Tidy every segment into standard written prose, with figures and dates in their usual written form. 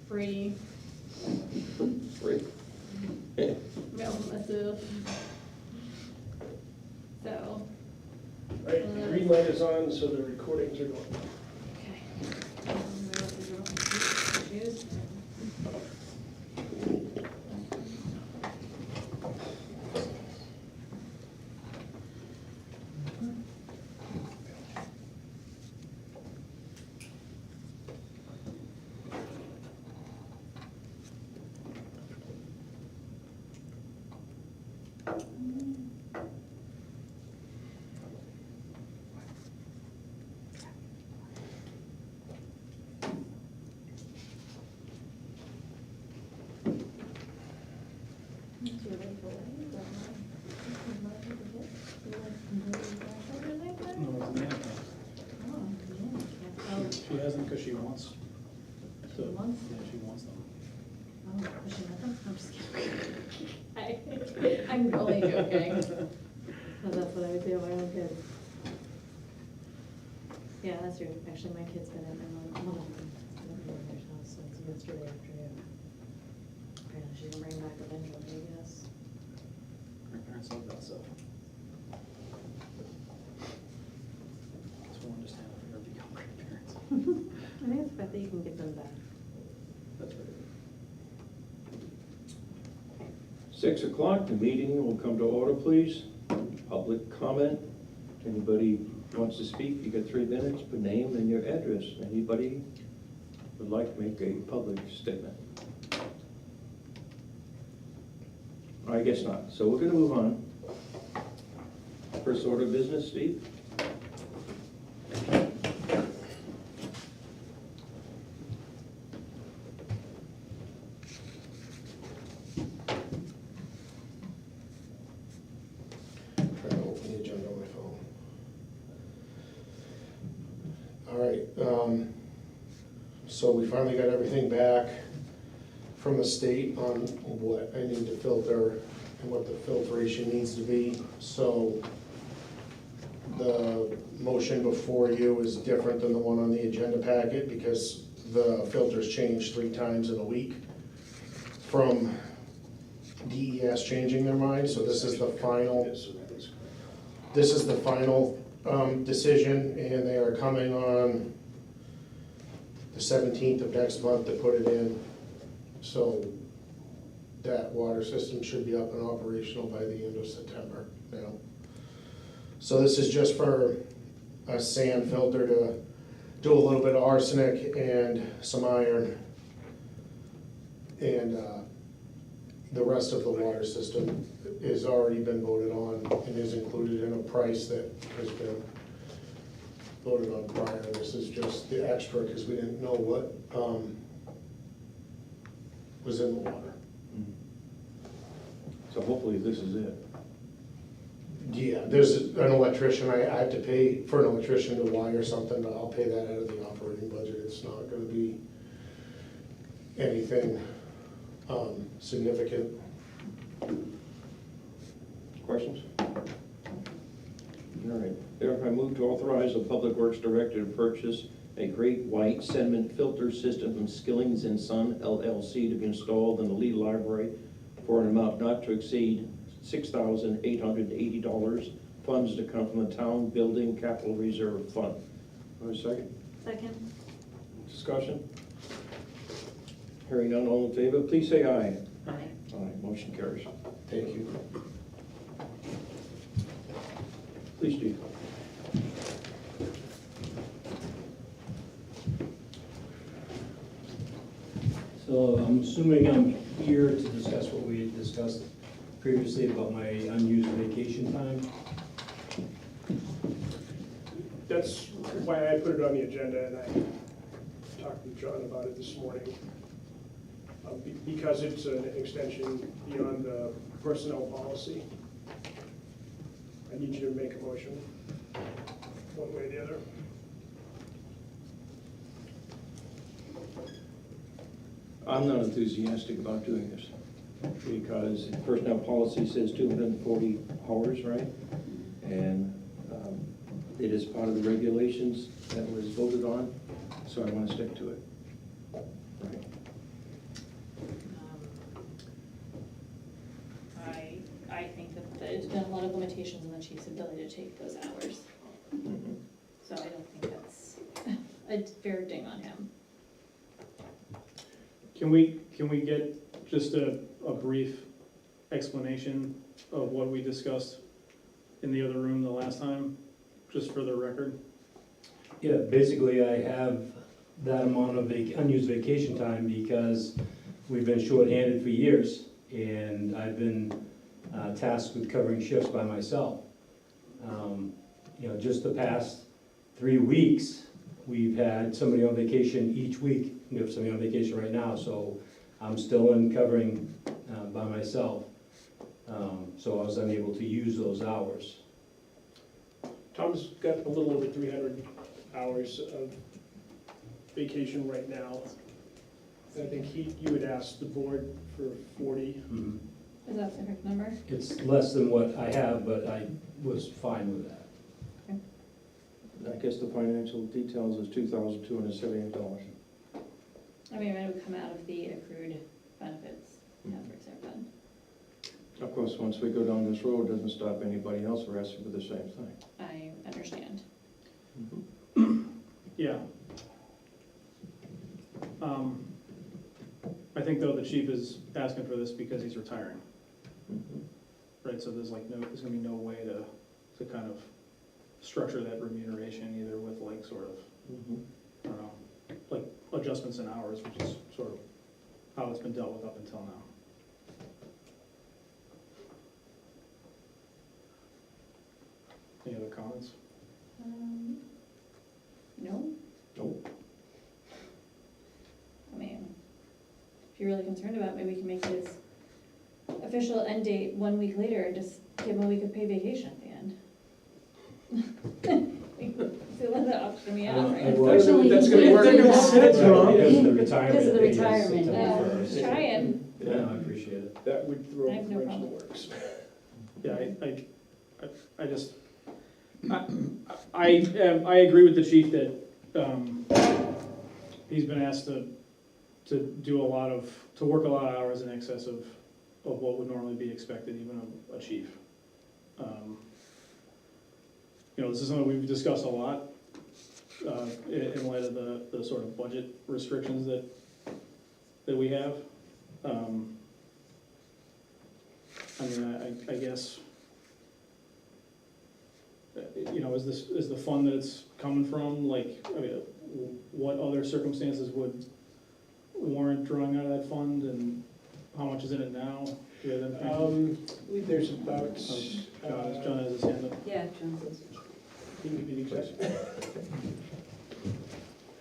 free Free. Yeah. mail missive. So, All right, the green light is on, so the recordings are going. okay. No, it's mannequin. She hasn't because she wants. She wants? Yeah, she wants them. Oh, does she let them? I'm just kidding. I'm really joking. Because that's what I would do with my own kids. Yeah, that's true. Actually, my kid's been at my mom at their house since yesterday afternoon. Apparently she's gonna bring back eventually, I guess. Her parents love that stuff. So we'll understand if you're the young grandparents. I think it's the fact that you can get them back. That's right. 6 o'clock, the meeting will come to order, please. Public comment. Anybody wants to speak, you got 3 minutes, put name and your address. Anybody would like to make a public statement? I guess not, so we're gonna move on. First order of business, Steve? Trying to open the agenda on my phone. All right, so we finally got everything back from the state on what I need to filter and what the filtration needs to be. So the motion before you is different than the one on the agenda packet because the filters changed 3 times in a week from DES changing their mind. So this is the final. Yes, so that is correct. This is the final decision, and they are coming on the 17th of next month to put it in. So that water system should be up and operational by the end of September now. So this is just for a sand filter to do a little bit of arsenic and some iron. And the rest of the water system has already been voted on and is included in a price that has been voted on prior. This is just the extra because we didn't know what was in the water. So hopefully this is it. Yeah, there's an electrician, I have to pay for an electrician to wire something, but I'll pay that out of the operating budget. It's not gonna be anything significant. Questions? All right, therefore I move to authorize the Public Works Director to purchase a Great White sediment filter system from Skillings and Son LLC to be installed in the Lee Library for an amount not to exceed $6,880. Funds to come from the Town Building Capital Reserve Fund. Want a second? Second. Discussion? Hearing none, all in favor, please say aye. Aye. Aye, motion carries. Thank you. Please, Steve. So I'm assuming I'm here to discuss what we had discussed previously about my unused vacation time. That's why I put it on the agenda, and I talked with John about it this morning. Because it's an extension beyond the personnel policy, I need you to make a motion, one way or the other. I'm not enthusiastic about doing this because personnel policy says 240 hours, right? And it is part of the regulations that was voted on, so I want to stick to it. Right. limitations on the chief's ability to take those hours. Mhm. So I don't think that's a fair ding on him. Can we get just a brief explanation of what we discussed in the other room the last time, just for the record? Yeah, basically I have that amount of unused vacation time because we've been shorthanded for years, and I've been tasked with covering shifts by myself. Just the past 3 weeks, we've had somebody on vacation each week. We have somebody on vacation right now, so I'm still in covering by myself. So I was unable to use those hours. Tom's got a little over 300 hours of vacation right now. And I think you had asked the board for 40. Is that the correct number? It's less than what I have, but I was fine with that. I guess the financial details is $2,278. I mean, it would come out of the accrued benefits efforts there, but Of course, once we go down this road, it doesn't stop anybody else from asking for the same thing. I understand. Yeah. I think though the chief is asking for this because he's retiring, Mhm. right? So there's there's gonna be no way to kind of structure that remuneration either with like sort of, Mhm. I don't know, like adjustments in hours, which is sort of how it's been dealt with up until now. Any other comments? No? Nope. I mean, if you're really concerned about it, maybe we can make his official end date 1 week later and just give him a week of paid vacation at the end. So let that option me out, right? Unfortunately, That's he gonna can't work. do Because that. it's wrong. Because of the retirement. Because of the date is retirement, September yeah. 1st. Trying. Yeah, I appreciate it. That would throw I a have no wrench in the problem. works. Yeah, I just, I agree with the chief that he's been asked to do to work a lot of hours in excess of what would normally be expected, even of a chief. This is something we've discussed a lot in light of the sort of budget restrictions that we have. I guess, is the fund that it's coming from, what other circumstances would warrant drawing out of that fund, and how much is in it now? Do you have that information? I believe there's about, John has his hand up. Yeah, John says. can you give me the exact?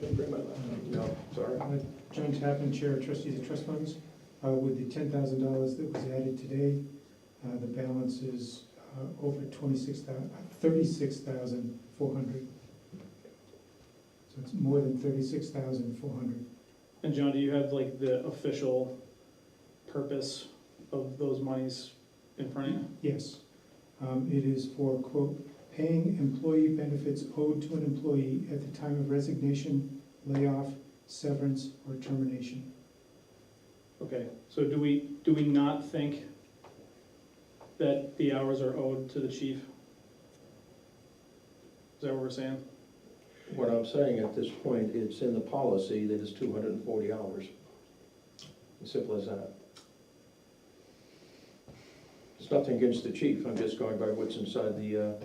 Didn't bring my laptop. No, sorry. John Tappan, Chair of Trustees of Trust Funds. With the $10,000 that was added today, the balance is over 36,400. So it's more than 36,400. And John, do you have the official purpose of those monies in front of you? Yes. It is for, quote, paying employee benefits owed to an employee at the time of resignation, layoff, severance, or termination. Okay, so do we not think that the hours are owed to the chief? Is that what we're saying? What I'm saying at this point, it's in the policy that it's 240 hours. As simple as that. It's nothing against the chief, I'm just going by what's inside the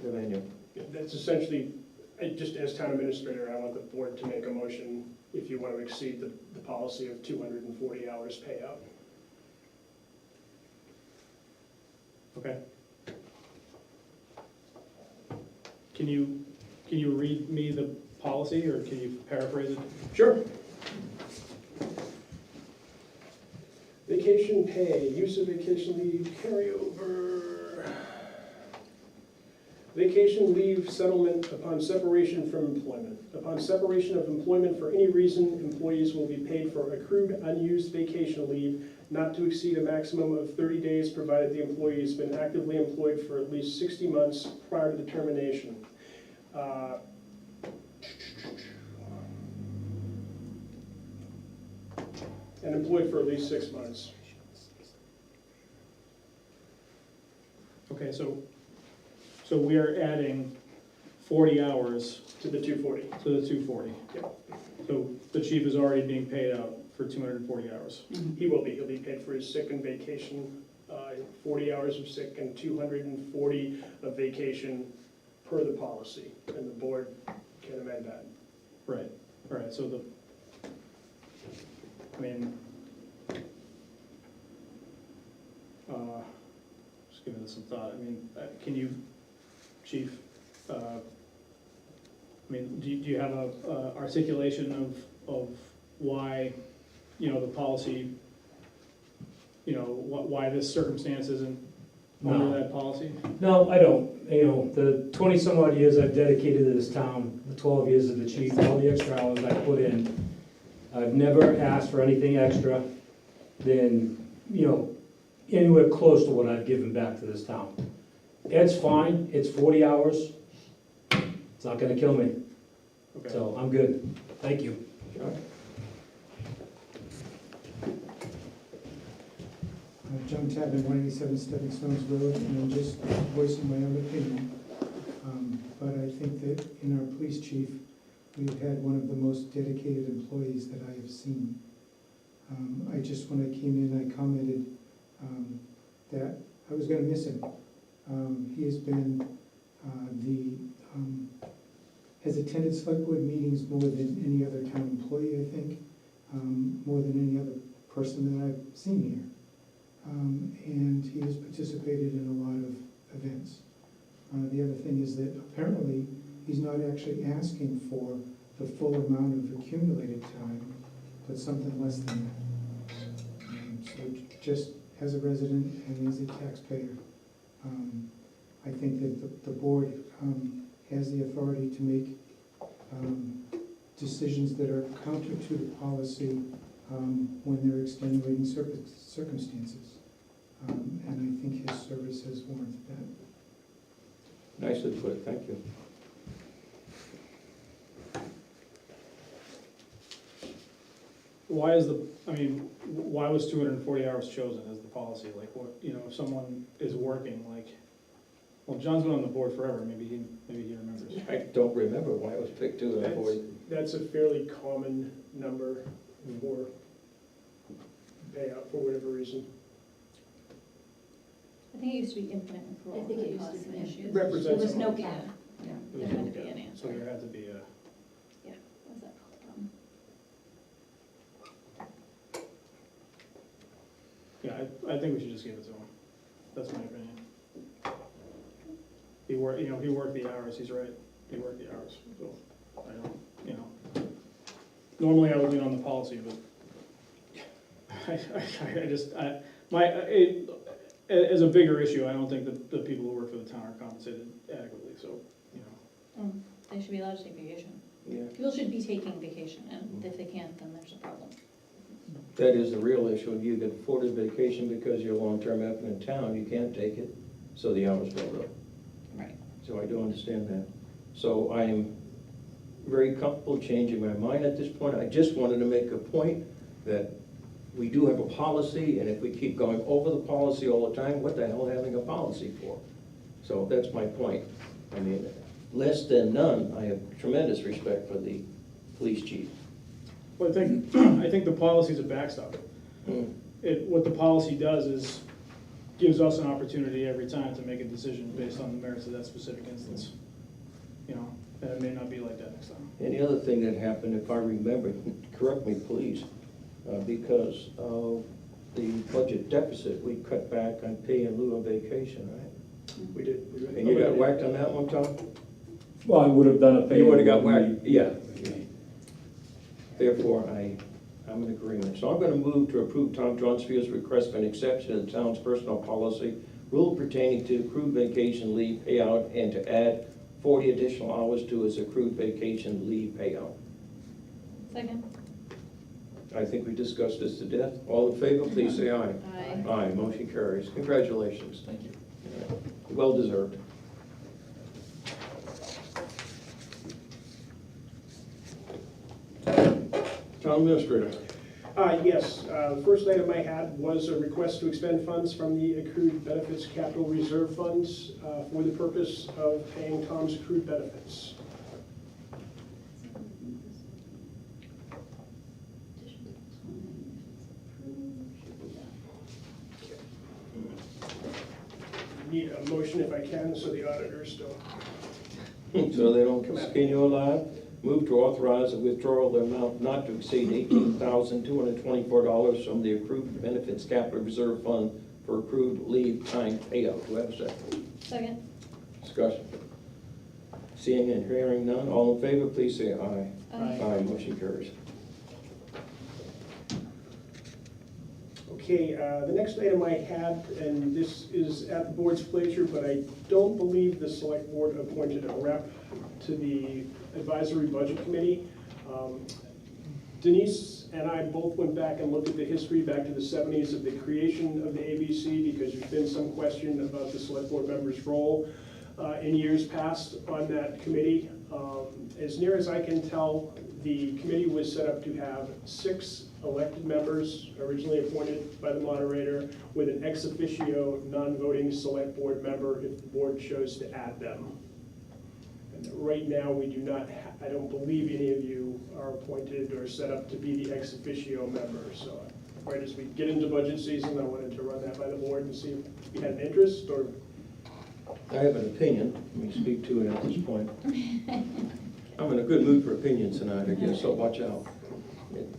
manual. That's essentially, just as town administrator, I want the board to make a motion if you want to exceed the policy of 240 hours payout. Okay. Can you read me the policy, or can you paraphrase it? Sure. Vacation pay, use of vacation leave, carryover. Vacation leave settlement upon separation from employment. Upon separation of employment for any reason, employees will be paid for accrued unused vacation leave not to exceed a maximum of 30 days, provided the employee has been actively employed for at least 60 months prior to the termination. And employed for at least 6 months. Okay, so we are adding 40 hours To the 240. to the 240. Yep. So the chief is already being paid out for 240 hours. He will be, he'll be paid for his sick and vacation, 40 hours of sick and 240 of vacation per the policy, and the board can amend that. Right, all right, so I mean, just giving this some thought, I mean, can you, chief, I mean, do you have a articulation of why, the policy, why this circumstance isn't under No. that policy? No, I don't. The 20-some odd years I've dedicated to this town, the 12 years of the chief, all the extra hours I put in, I've never asked for anything extra than, anywhere close to what I've given back to this town. Ed's fine, it's 40 hours, it's not gonna kill me, Okay. so I'm good. Thank you. John? John Tappan, 187 Stepping Stones Road, and I'm just voicing my own opinion. But I think that in our police chief, we've had one of the most dedicated employees that I have seen. I just, when I came in, I commented that I was gonna miss him. He has been has attended select board meetings more than any other town employee, I think, more than any other person that I've seen here. And he has participated in a lot of events. The other thing is that apparently he's not actually asking for the full amount of accumulated time, but something less than that. So just as a resident and as a taxpayer, I think that the board has the authority to make decisions that are counter to the policy when there are extenuating circumstances. And I think his service has warranted that. Nicely put, thank you. Why was 240 hours chosen as the policy? Like, what, if someone is working, like, well, John's been on the board forever, maybe he remembers. I don't remember why it was picked to the board. That's a fairly common number for payout for whatever reason. I think it used to be infinite accrual. I think it that used to caused be. some issues. Represents There was a no lot. cap. Yeah, It there was had to no be an cap. So answer. there had to be a, What's that called? I think we should just give it to him. That's my opinion. He worked the hours, he's right, he worked the hours, so I don't, normally I would lean on the policy, but as a bigger issue, I don't think that the people who work for the town are compensated adequately, so, They should be allowed to take vacation. Yeah, People should be taking vacation, and if they can't, then there's a problem. that is the real issue. You get afforded vacation because you're long-term up in town, you can't take it, so the hours go up. Right. So I do understand that. So I am very comfortable changing my mind at this point. I just wanted to make a point that we do have a policy, and if we keep going over the policy all the time, what the hell having a policy for? So that's my point. I mean, less than none, I have tremendous respect for the police chief. well, I think the policy's a backstop. Hmm. What the policy does is gives us an opportunity every time to make a decision based on the merits of that specific instance. And it may not be like that next time. And the other thing that happened, if I remember, correct me please, because of the budget deficit, we cut back on pay in lieu of vacation, right? We did. And you got whacked on that one, Tom? Well, I would have done a. You would've got whacked, yeah. Therefore, I'm in agreement. So I'm gonna move to approve Tom Johnsfield's request for an exception to the town's personal policy, rule pertaining to accrued vacation leave payout, and to add 40 additional hours to his accrued vacation leave payout. Second? I think we discussed this to death. All in favor, please say aye. Aye. Aye, motion carries. Congratulations. Thank you. Well deserved. Town administrator. Yes, the first item I had was a request to expend funds from the accrued benefits capital reserve funds for the purpose of paying Tom's accrued benefits. Need a motion if I can, so the auditors don't. So they don't skin you alive. Move to authorize a withdrawal of amount not to exceed $18,224 from the accrued benefits capital reserve fund for accrued leave time payout. Do I have a second? Second. Discussion. Seeing and hearing none, all in favor, please say aye. Aye. Motion carries. Okay, the next item I had, and this is at the board's pleasure, but I don't believe the select board appointed a rep to the advisory budget committee. Denise and I both went back and looked at the history back to the 70s of the creation of the ABC, because there's been some question about the select board member's role in years past on that committee. As near as I can tell, the committee was set up to have 6 elected members, originally appointed by the moderator, with an ex officio non-voting select board member if the board chose to add them. And right now, we do not, I don't believe any of you are appointed or set up to be the ex officio member. So right as we get into budget season, I wanted to run that by the board and see if you had an interest or. I have an opinion. Let me speak to it at this point. I'm in a good mood for opinions tonight, I guess, so watch out.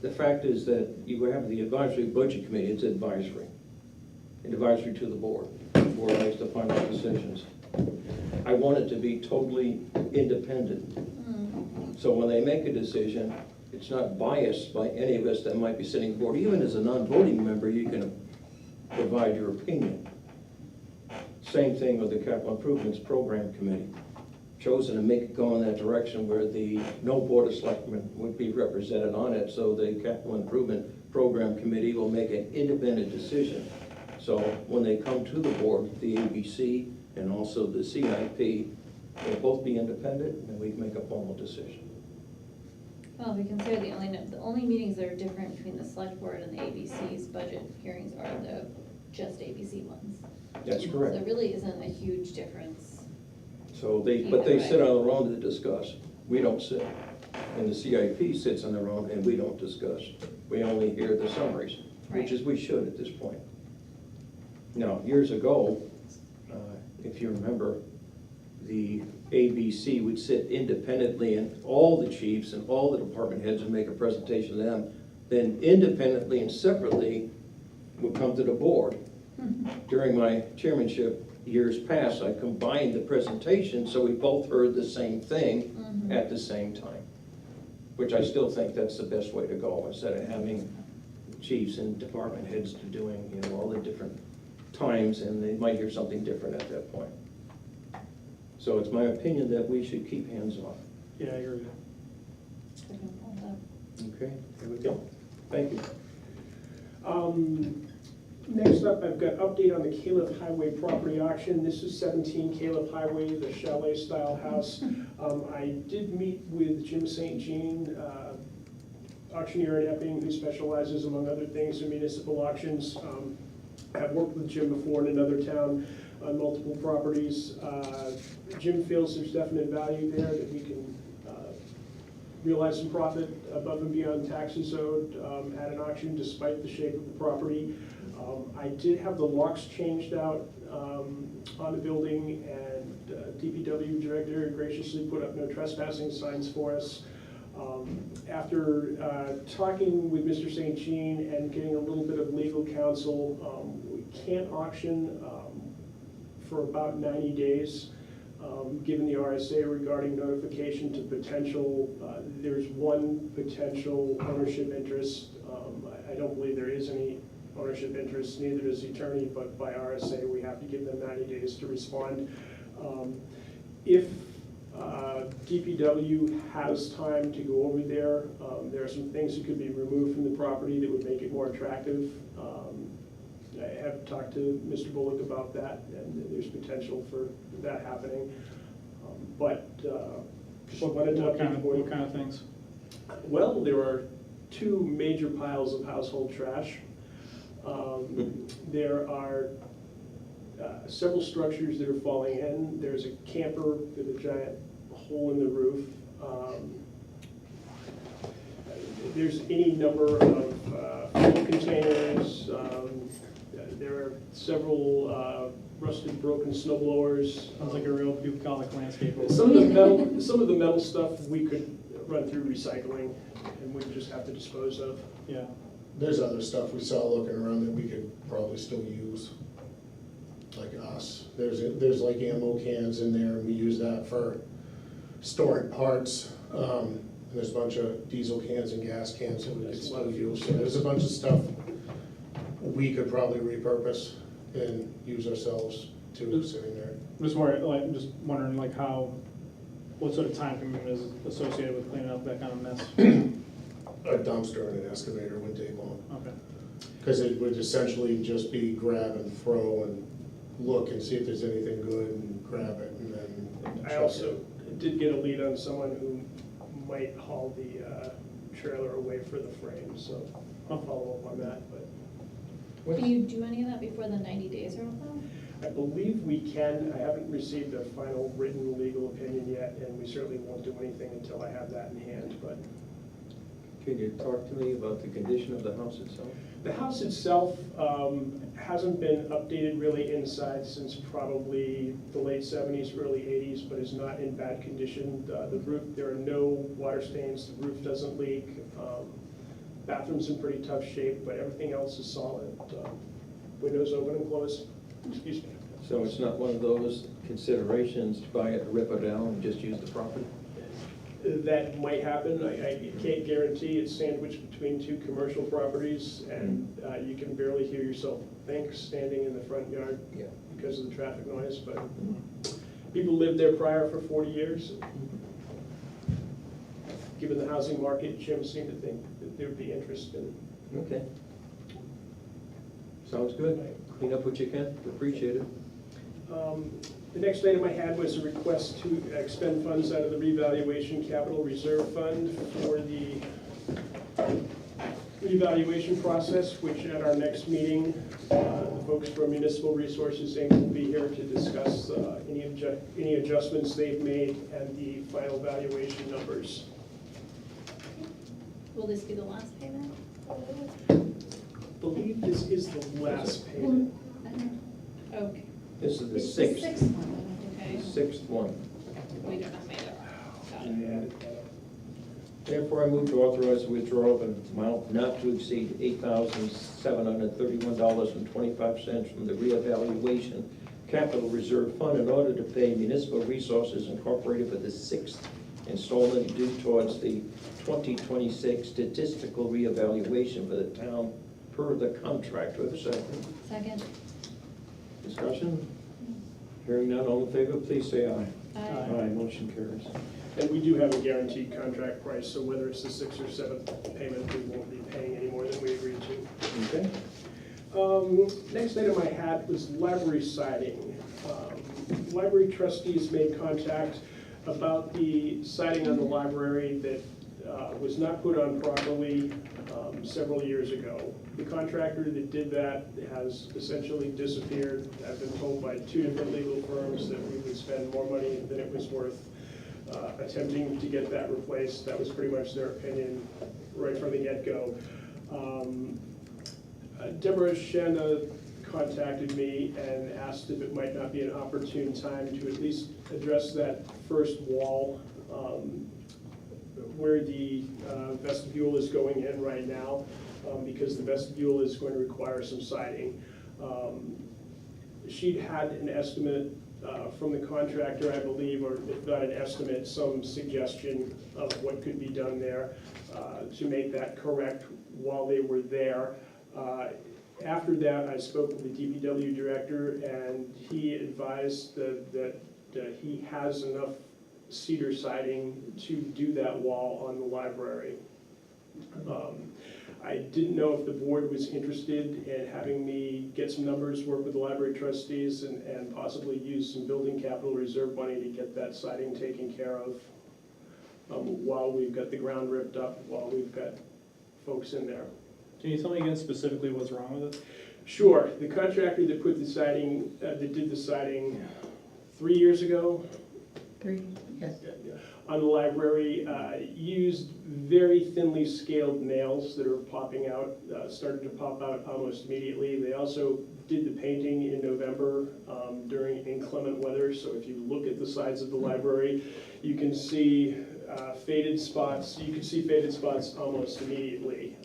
The fact is that you have the advisory budget committee, it's advisory. Advisory to the board. The board makes the final decisions. I want it to be totally independent. So when they make a decision, it's not biased by any of us that might be sitting board. Even as a non-voting member, you can provide your opinion. Same thing with the Capital Improvements Program Committee. Chosen to make it go in that direction where the no board of selectmen would be represented on it, so the Capital Improvement Program Committee will make an independent decision. So when they come to the board, the ABC and also the CIP, they'll both be independent and we can make a formal decision. Well, we consider the only meetings that are different between the select board and the ABC's budget hearings are the just ABC ones. That's So correct. there really isn't a huge difference. So but they sit on their own to discuss. We don't sit. And the CIP sits on their own and we don't discuss. We only hear the summaries, which is we should at this point. Now, years ago, if you remember, the ABC would sit independently and all the chiefs and all the department heads would make a presentation to them. Then independently and separately would come to the board. During my chairmanship years past, I combined the presentation so we both heard the same thing at the same time, which I still think that's the best way to go, instead of having chiefs and department heads to doing, all the different times, and they might hear something different at that point. So it's my opinion that we should keep hands off. Yeah, I agree. Okay, there we go. Thank you. Next up, I've got update on the Caleb Highway property auction. This is 17 Caleb Highway, the chalet-style house. I did meet with Jim St. Jean, auctioneer in Epping, who specializes, among other things, in municipal auctions. I've worked with Jim before in another town on multiple properties. Jim feels there's definite value there, that we can realize some profit above and beyond taxes owed at an auction, despite the shape of the property. I did have the locks changed out on the building, and DPW director graciously put up no trespassing signs for us. After talking with Mr. St. Jean and getting a little bit of legal counsel, we can't auction for about 90 days. Given the RSA regarding notification to potential, there's one potential ownership interest. I don't believe there is any ownership interest, neither does the attorney, but by RSA, we have to give them 90 days to respond. If DPW has time to go over there, there are some things that could be removed from the property that would make it more attractive. I have talked to Mr. Bullock about that, and there's potential for that happening. Just wanted to update the board. What kind of things? Well, there are two major piles of household trash. There are several structures that are falling in. There's a camper with a giant hole in the roof. There's any number of fuel containers. There are several rusted, broken snow blowers. Sounds like a real bucolic landscape over Some of the metal stuff we could run through recycling, and we just have to dispose of. Yeah, There's other stuff we saw looking around that we could probably still use, like us. There's like ammo cans in there, and we use that for storing parts. And there's a bunch of diesel cans and gas cans that we could still use. So there's a bunch of stuff we could probably repurpose and use ourselves too, sitting there. just wondering like what sort of time commitment is associated with cleaning up that kind of mess? A dumpster and an excavator would take long. Okay. Because it would essentially just be grab and throw and look and see if there's anything good and grab it and then. I also did get a lead on someone who might haul the trailer away for the frame, so I'll follow up on that. But Can you do any of that before the 90 days are up though? I believe we can. I haven't received a final written legal opinion yet, and we certainly won't do anything until I have that in hand. But Can you talk to me about the condition of the house itself? the house itself hasn't been updated really inside since probably the late 70s, early 80s, but is not in bad condition. The roof, there are no water stains, the roof doesn't leak. Bathroom's in pretty tough shape, but everything else is solid. Windows open and closed. Excuse me. So it's not one of those considerations to buy it, rip it down, and just use the property? That might happen. I can't guarantee. It's sandwiched between two commercial properties, and you can barely hear yourself think standing in the front yard Yeah. because of the traffic noise, but people lived there prior for 40 years. Given the housing market, Jim seemed to think that there would be interest in. Okay. Sounds good. Clean up what you can, appreciate it. The next item I had was a request to expend funds out of the revaluation capital reserve fund for the revaluation process, which at our next meeting, the folks from Municipal Resources Inc. will be here to discuss any adjustments they've made and the final valuation numbers. Will this be the last payment? I believe this is the last payment. I don't know. Okay. This is the It's the sixth, sixth one. Okay. sixth one. We don't have made it. Got I it. added that up. Therefore, I move to authorize the withdrawal of an amount not to exceed $8,731.25 from the reevaluation capital reserve fund in order to pay Municipal Resources Incorporated for the sixth installment due towards the 2026 statistical reevaluation for the town per the contract. Do I have a second? Second. Discussion? Hearing none, all in favor, please say aye. Aye. Motion carries. And we do have a guaranteed contract price, so whether it's the sixth or seventh payment, we won't be paying any more than we agreed to. Okay. Next item I had was library siding. Library trustees made contact about the siding on the library that was not put on properly several years ago. The contractor that did that has essentially disappeared. I've been told by two different legal firms that we would spend more money than it was worth attempting to get that replaced. That was pretty much their opinion right from the get-go. Deborah Shanda contacted me and asked if it might not be an opportune time to at least address that first wall where the vestibule is going in right now, because the vestibule is going to require some siding. She'd had an estimate from the contractor, I believe, or if not an estimate, some suggestion of what could be done there to make that correct while they were there. After that, I spoke with the DPW director, and he advised that he has enough cedar siding to do that wall on the library. I didn't know if the board was interested in having me get some numbers, work with the library trustees, and possibly use some building capital reserve money to get that siding taken care of while we've got the ground ripped up, while we've got folks in there. Can you tell me again specifically what's wrong with it? Sure, the contractor that put the siding, that did the siding 3 years ago, 3, yes. on the library, used very thinly scaled nails that are popping out, started to pop out almost immediately. They also did the painting in November during inclement weather, so if you look at the sides of the library, you can see faded spots. You can see faded spots almost immediately.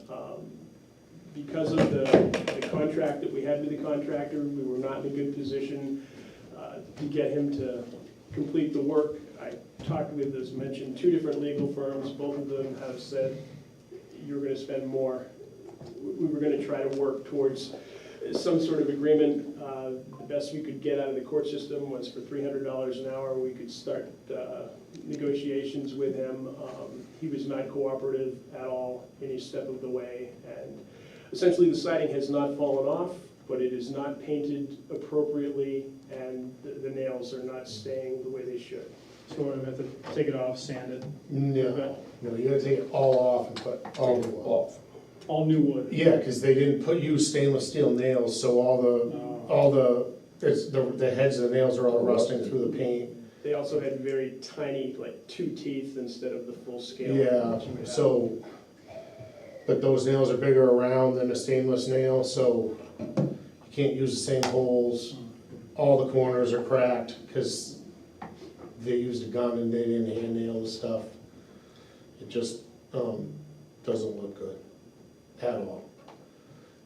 Because of the contract that we had with the contractor, we were not in a good position to get him to complete the work. I talked with, as mentioned, 2 different legal firms. Both of them have said, you're going to spend more. We were going to try to work towards some sort of agreement. The best we could get out of the court system was for $300 an hour. We could start negotiations with him. He was not cooperative at all any step of the way. And essentially, the siding has not fallen off, but it is not painted appropriately, and the nails are not staying the way they should. So we're gonna have to take it off, sand it, No, you gotta take it all off and put all new on. Off. all new wood. Yeah, because they didn't use stainless steel nails, so all the heads of the nails are all rusting through the paint. They also had very tiny, like 2 teeth instead of the full scale. Yeah, that you would have. so, but those nails are bigger around than a stainless nail, so you can't use the same holes. All the corners are cracked because they used a gun and they didn't hand nail the stuff. It just doesn't look good at all.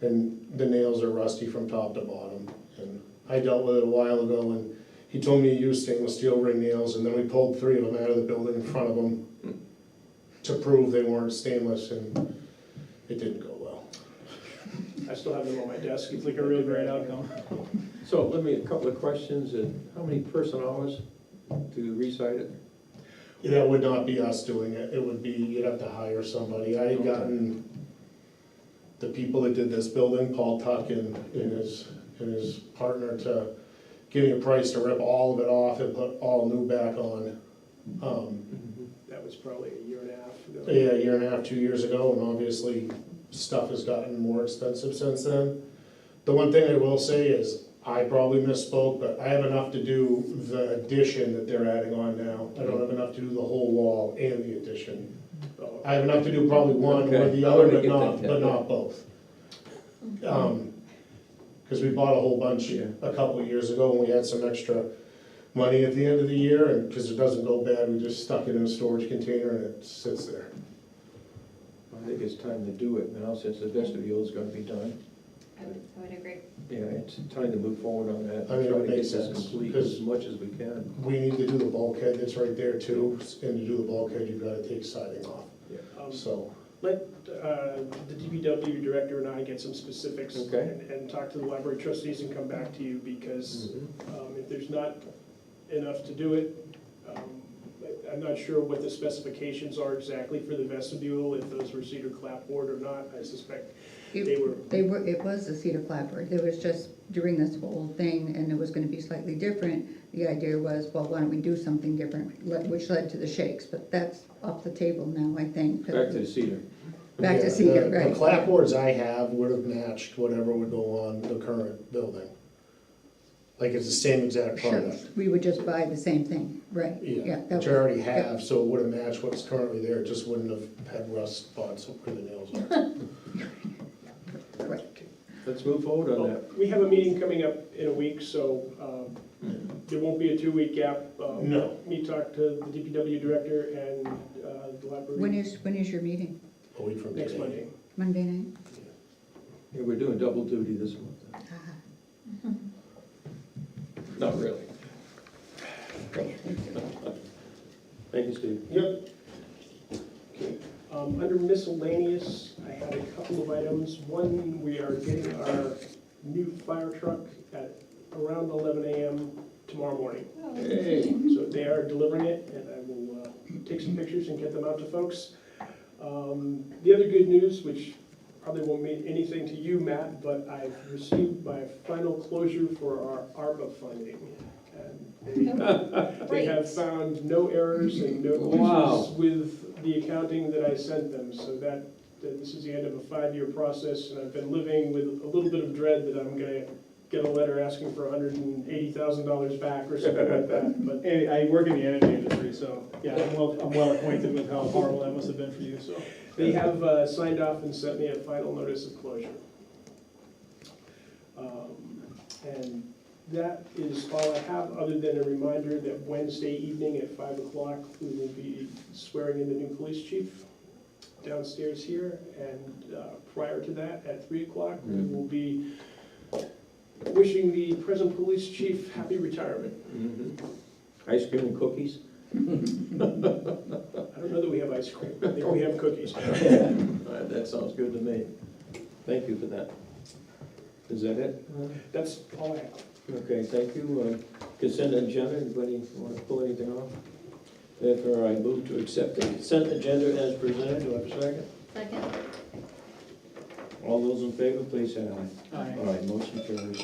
And the nails are rusty from top to bottom. And I dealt with it a while ago, and he told me to use stainless steel ring nails, and then we pulled 3 of them out of the building in front of him to prove they weren't stainless, and it didn't go well. I still have them on my desk. It's like a real great outcome. So let me, a couple of questions. How many person hours to recite it? That would not be us doing it, it would be, you'd have to hire somebody. I had gotten the people that did this building, Paul Tuck and his partner, to give me a price to rip all of it off and put all new back on. That was probably a year and a half ago. Yeah, a year and a half, 2 years ago, and obviously stuff has gotten more expensive since then. The one thing I will say is, I probably misspoke, but I have enough to do the addition that they're adding on now. I don't have enough to do the whole wall and the addition. Oh, I have enough to do probably one or Okay. the I other, wanna but get not, that, but yeah. not both. Because we bought a whole bunch Yeah. a couple of years ago, and we had some extra money at the end of the year, and because it doesn't go bad, we just stuck it in a storage container and it sits there. I think it's time to do it now, since the vestibule is gonna be done. I would agree. Yeah, it's time to move forward on that. I mean, it Try to get makes this sense, complete 'cause- as much as we can. We need to do the bulkhead that's right there too, and to do the bulkhead, you've gotta take siding off, so. Let the DPW director and I get some specifics Okay. and talk to the library trustees and come back to you, because if there's not enough to do it, I'm not sure what the specifications are exactly for the vestibule, if those were cedar clapboard or not. I suspect they were. It was a cedar clapboard. It was just during this whole thing, and it was gonna be slightly different. The idea was, well, why don't we do something different, which led to the shakes, but that's off the table now, I think. Back to the cedar. Back to Yeah, cedar, the right. clapboards I have would have matched whatever would go on the current building. Like, it's the same exact Sure, product. we would just buy the same thing, right, yeah. that Which I was- already yeah. have, so it would have matched what's currently there, it just wouldn't have had rust spots where the nails are. Correct. Let's move forward on Well, that. we have a meeting coming up in a week, so there won't be a 2-week gap. No. Me talk to the DPW director and the library. When is your meeting? A week from Next today. Monday. Monday night? Yeah, we're doing double duty this month. Ah, Not really. Thank you, Steve. Yep. Under miscellaneous, I had a couple of items. One, we are getting our new fire truck at around 11 a.m. tomorrow morning. Hey. So they are delivering it, and I will take some pictures and get them out to folks. The other good news, which probably won't mean anything to you, Matt, but I've received my final closure for our ARPA funding. And they have found no errors and no Wow. glitches with the accounting that I sent them, so that that this is the end of a 5-year process, and I've been living with a little bit of dread that I'm gonna get a letter asking for $180,000 back or something like that, but Hey, I work in the energy industry, so, yeah, I'm well acquainted with how horrible that must have been for you, so. they have signed off and sent me a final notice of closure. And that is all I have, other than a reminder that Wednesday evening at 5 o'clock, we will be swearing in the new police chief downstairs here, and prior to that, at 3 o'clock, we will be wishing the present police chief happy retirement. Ice cream and cookies? I don't know that we have ice cream, I think we have cookies. All right, that sounds good to me. Thank you for that. Is that it? That's all I have. Okay, thank you. Consent agenda, anybody want to pull anything off? Therefore, I move to accept the consent agenda as presented. Do I have a second? Second. All those in favor, please say aye. Aye. Aye, motion carries.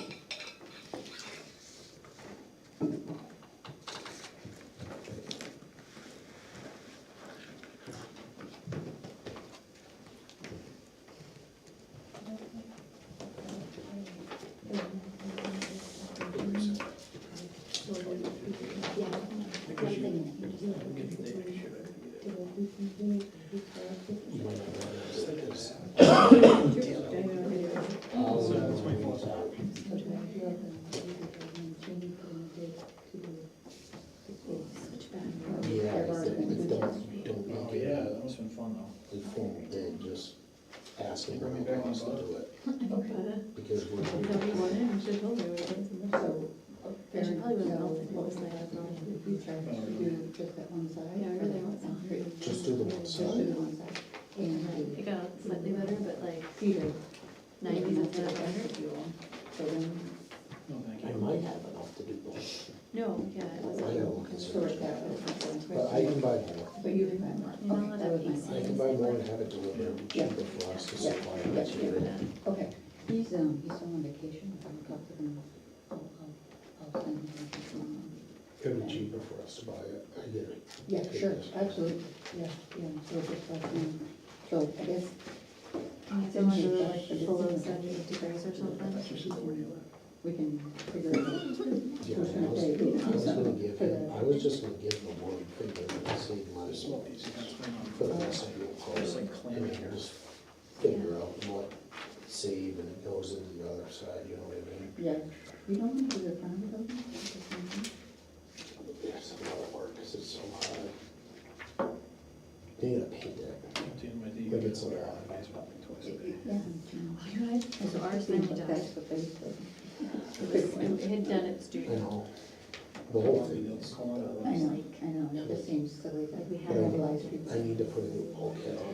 That must've been fun though. Informal day, just asking them us to do it, because we're. You should have told me we were getting some more. I should probably would have melted what was my last line. Just that one side? Yeah, I really want some. Just do the one Just do side. the one side. And It got slightly better, but like Peter. 90s instead of 100. So then, No, thank I you. might have enough to do both, No, yeah, it was. I know, sort that out. but I can buy more. But you can buy more. You know Okay, what, that was my that I can buy more and have it delivered cheaper for us to supply it cheaper. Okay, he's still on vacation, I'll talk to him, I'll send him. It would be cheaper for us to buy it, I get it. Yeah, sure, absolutely, yeah, so just like, so I guess. They want to do like the full of 70 degrees or something. We can figure it out. Yeah, Who's gonna pay who? I was just gonna give him a word figure and save money for the rest of your costs. And then just figure out what save and it goes into the other side, you know what I mean? Yeah, you don't want to do the front of the building? It's a lot of work, cause it's so hard. You gotta paint it, like it's a lot. Yeah. So ours finally died. That's what they said. It had done its I due. know, the whole thing is, I know, it just seems silly that we but have realized people. I need to put a new bulkhead on.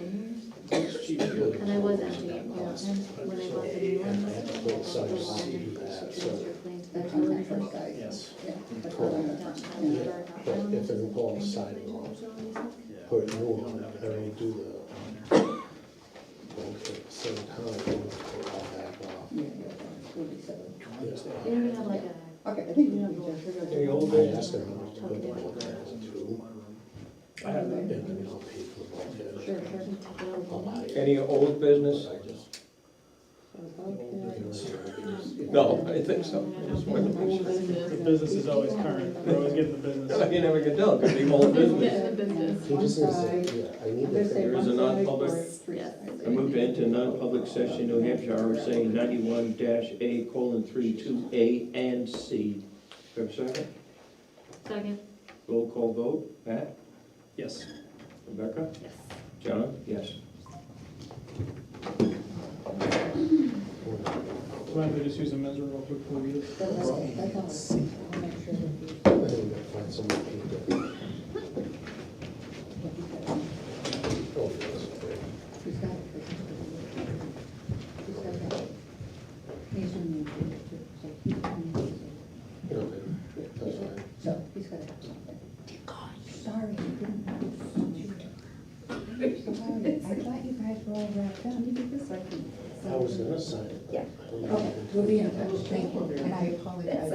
And I was asking it, when I bought the new And I have to put side to one. see that, so, That's on that first side. yes. Yeah. That's all on the front. Yeah, but if they're gonna pull all the siding off, put new on, I already do the bulkhead at the same time, and pull it all back off. Yeah, we'll be settled. Yeah. Then we have like a, Okay, I think we you know, need the to. sugar. I asked them to put the bulkhead too, I have and then I'll pay for the bulkhead. Sure, I'll buy it. Any old business? But I just, No, I think so. I just wanted to make sure. The business is always current, we're always getting the business. You never can tell, could be old business. he just needs to, yeah, I need to There is figure. a non-public. I move to enter non-public session, New Hampshire RSA 91-A:32A and C. Do I have a second? Second. Roll call vote. Pat? Yes. Rebecca? Yes. John? Yes. So I have to just use a measure real quick before we leave. That's all, that's all. I'll make sure that you. Then we gotta find some more people. Oh, that's great. He's got it. He's got it. He's on the agenda too, so he's on the agenda. Okay, that's fine. So he's got to have something. Sorry, I couldn't. Sorry, I thought you guys were all wrapped up. Can you do this? I was gonna sign it. Yeah. I don't know. Okay, we'll be in touch, thank you, and I apologize.